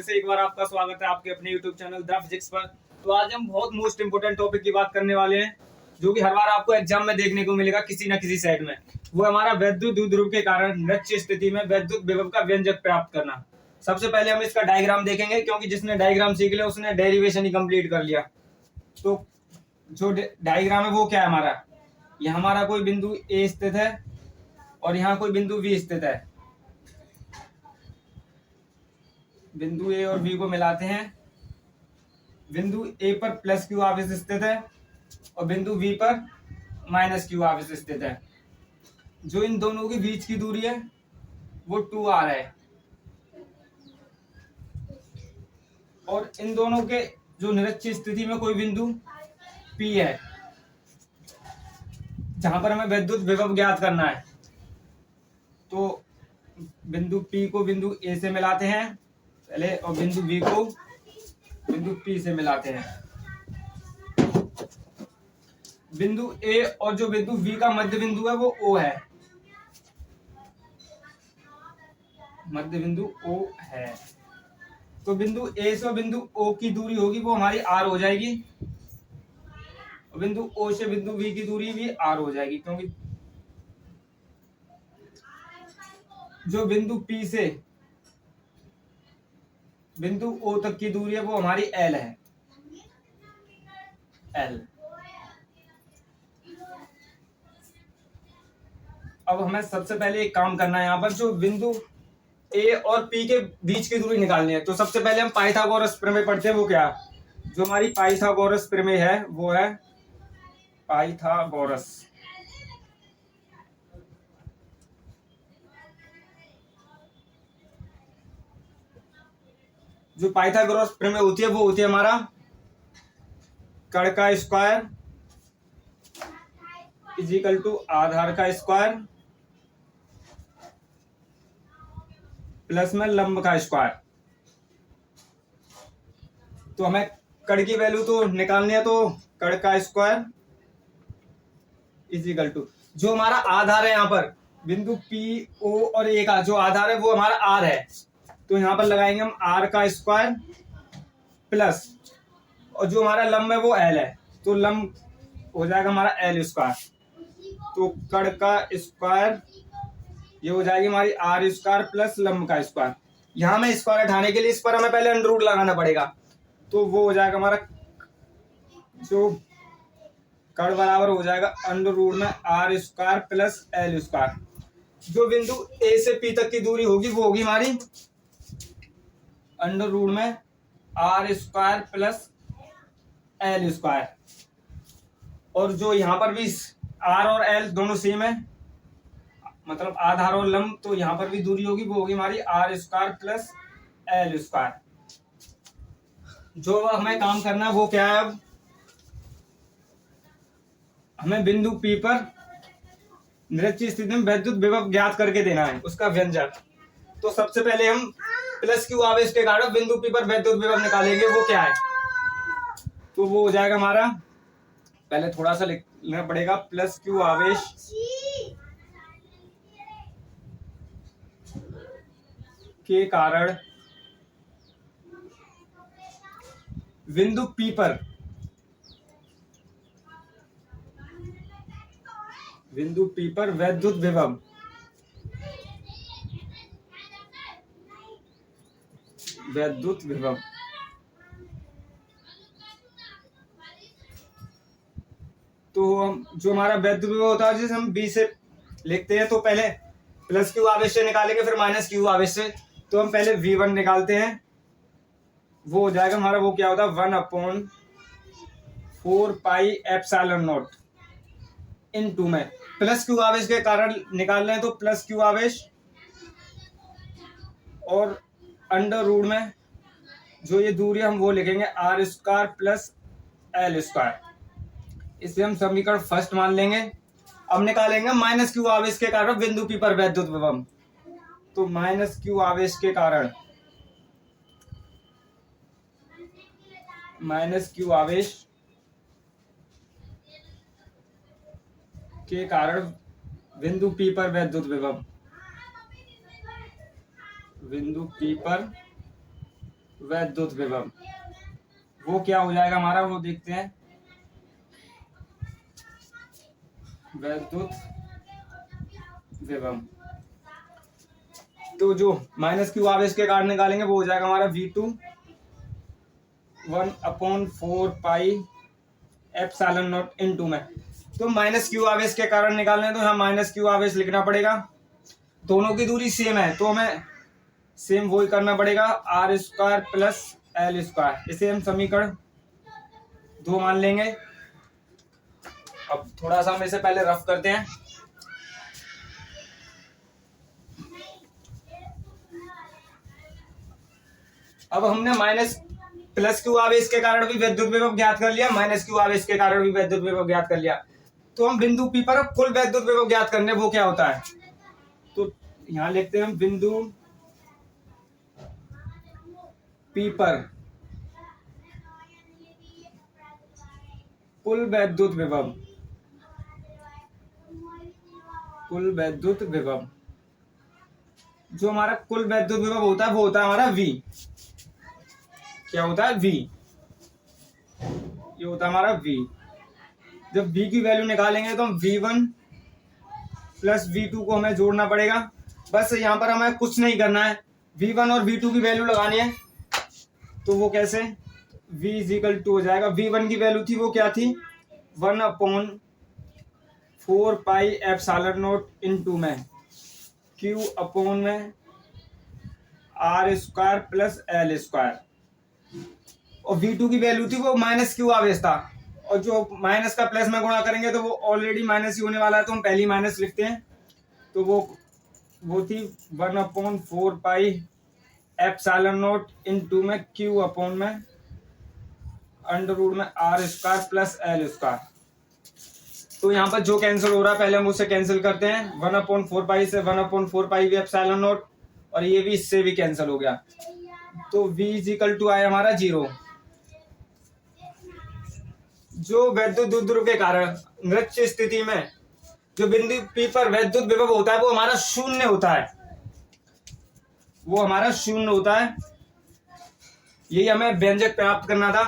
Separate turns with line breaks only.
फिर से एक बार आपका स्वागत है आपके अपने YouTube चैनल द फिजिक्स पर। तो आज हम बहुत मोस्ट इंपोर्टेंट टॉपिक की बात करने वाले हैं, जो कि हर बार आपको एग्जाम में देखने को मिलेगा किसी न किसी सेट में। वो हमारा वैद्युत द्विध्रुव के कारण निश्चित स्थिति में वैद्युत विभव का व्यंजक प्राप्त करना। सबसे पहले हम इसका डायग्राम देखेंगे, क्योंकि जिसने डायग्राम सीख लिया उसने डेरिवेशन ही कंप्लीट कर लिया। तो जो डायग्राम है वो क्या है हमारा, यह हमारा कोई बिंदु ए स्थित है और यहाँ कोई बिंदु बी स्थित है। बिंदु ए और बी को मिलाते हैं। बिंदु ए पर प्लस क्यू आवेश स्थित है और बिंदु बी पर माइनस क्यू आवेश स्थित है। जो इन दोनों के बीच की दूरी है वो 2r है और इन दोनों के जो निरक्षीय स्थिति में कोई बिंदु P है, जहां पर हमें वैद्युत विभव ज्ञात करना है। तो बिंदु P को बिंदु A से मिलाते हैं पहले और बिंदु B को बिंदु P से मिलाते हैं। बिंदु A और जो बिंदु B का मध्य बिंदु है वो O है, मध्य बिंदु O है। तो बिंदु A से बिंदु O की दूरी होगी वो हमारी R हो जाएगी और बिंदु O से बिंदु B की दूरी भी R हो जाएगी, क्योंकि जो बिंदु P से बिंदु O तक की दूरी है वो हमारी L है, L। अब हमें सबसे पहले एक काम करना है, यहाँ पर जो बिंदु A और P के बीच की दूरी निकालनी है। तो सबसे पहले हम पाइथागोरस प्रमेय पढ़ते हैं। वो क्या, जो हमारी पाइथागोरस प्रमेय है वो है पाइथागोरस। जो पाइथागोरस प्रमेय होती है वो होती है हमारा कण का स्क्वायर इजिकल टू आधार का स्क्वायर प्लस में लंब का स्क्वायर। तो हमें कण की वैल्यू तो निकालनी है, तो कण का स्क्वायर इजिकल टू जो हमारा आधार है यहाँ पर बिंदु P O और A का जो आधार है वो हमारा R है। तो यहाँ पर लगाएंगे हम R का स्क्वायर प्लस और जो हमारा लंब है वो L है, तो लंब हो जाएगा हमारा L स्क्वायर। तो कण का स्क्वायर ये हो जाएगी हमारी R स्क्वायर प्लस लंब का स्क्वायर। यहाँ में स्क्वायर हटाने के लिए इस पर हमें पहले अंडर रूट लगाना पड़ेगा। तो वो हो जाएगा हमारा जो कण बराबर हो जाएगा अंडर रूट में R square plus L square. जो बिंदु A से P तक की दूरी होगी वो होगी हमारी अंडर रूट में R square plus L square. और जो यहाँ पर भी R और L दोनों सेम है, मतलब आधार और लंब, तो यहाँ पर भी दूरी होगी वो होगी हमारी R square plus L square. जो हमें काम करना है वो क्या है, अब हमें बिंदु P पर निरक्षीय स्थिति में वैद्युत विभव ज्ञात करके देना है, उसका व्यंजक। तो सबसे पहले हम प्लस क्यू आवेश के कारण बिंदु P पर वैद्युत विभव निकालेंगे। वो क्या है, तो वो हो जाएगा हमारा, पहले थोड़ा सा लिखना पड़ेगा, प्लस क्यू आवेश के कारण बिंदु P पर वैद्युत विभव तो हम जो हमारा वैद्युत विभव होता है जिसे हम B से लिखते हैं, तो पहले प्लस क्यू आवेश से निकालेंगे फिर माइनस क्यू आवेश से। तो हम पहले V1 निकालते हैं, वो हो जाएगा हमारा, वो क्या होता है 1/4 पाई एप्सिलॉन नॉट इन 2 में प्लस क्यू आवेश के कारण निकाल रहे हैं, तो प्लस क्यू आवेश और अंडर रूट में जो ये दूरी हम वो लिखेंगे R square plus L square. इसे हम समीकरण फर्स्ट मान लेंगे। अब निकालेंगे माइनस क्यू आवेश के कारण बिंदु P पर वैद्युत विभव। तो माइनस क्यू आवेश के कारण बिंदु P पर वैद्युत विभव वैद्युत विभव, वो क्या हो जाएगा हमारा, वो देखते हैं। वैद्युत विभव, तो जो माइनस क्यू आवेश के कारण निकालेंगे वो हो जाएगा हमारा V2 1/4 पाई ε0 इंटू में। तो माइनस क्यू आवेश के कारण निकालने हैं तो यहाँ माइनस क्यू आवेश लिखना पड़ेगा। दोनों की दूरी सेम है तो हमें सेम वही करना पड़ेगा, r² प्लस l²। इसे हम समीकरण 2 मान लेंगे। अब थोड़ा सा हम इसे पहले रफ करते हैं। अब हमने माइनस प्लस क्यू आवेश के कारण भी विद्युत विभव ज्ञात कर लिया, माइनस क्यू आवेश के कारण भी विद्युत विभव ज्ञात कर लिया। तो हम बिंदु P पर अब कुल विद्युत विभव ज्ञात करने, वो क्या होता है, तो यहां लिखते हैं हम बिंदु P पर कुल वैद्युत विभव, कुल वैद्युत विभव, जो हमारा कुल वैद्युत विभव होता है वो होता है हमारा V। क्या होता है, V। ये होता है हमारा V। जब V की वैल्यू निकालेंगे तो हम V1 प्लस V2 को हमें जोड़ना पड़ेगा। बस यहाँ पर हमें कुछ नहीं करना है, V1 और V2 की वैल्यू लगानी है। तो वो कैसे, V = हो जाएगा, V1 की वैल्यू थी वो क्या थी, 1/4 पाई ε0 इंटू में Q अपॉन में r² प्लस l²। और V2 की वैल्यू थी वो माइनस क्यू आवेश था, और जो माइनस का प्लस में गुणा करेंगे तो वो ऑलरेडी माइनस ही होने वाला है तो हम पहली माइनस लिखते हैं। तो वो थी 1/4 पाई ε0 इंटू में Q अपॉन में अंडर रूट में r² प्लस l²। तो यहाँ पर जो कैंसिल हो रहा है पहले हम उसे कैंसिल करते हैं। 1/4 पाई से 1/4 पाई भी ε0 और ये भी इससे भी कैंसिल हो गया। तो V = आया हमारा 0। जो वैद्युत द्विध्रुव के कारण नृत्य स्थिति में जो बिंदु P पर वैद्युत विभव होता है वो हमारा शून्य होता है, वो हमारा शून्य होता है। यही हमें व्यंजक प्राप्त करना था।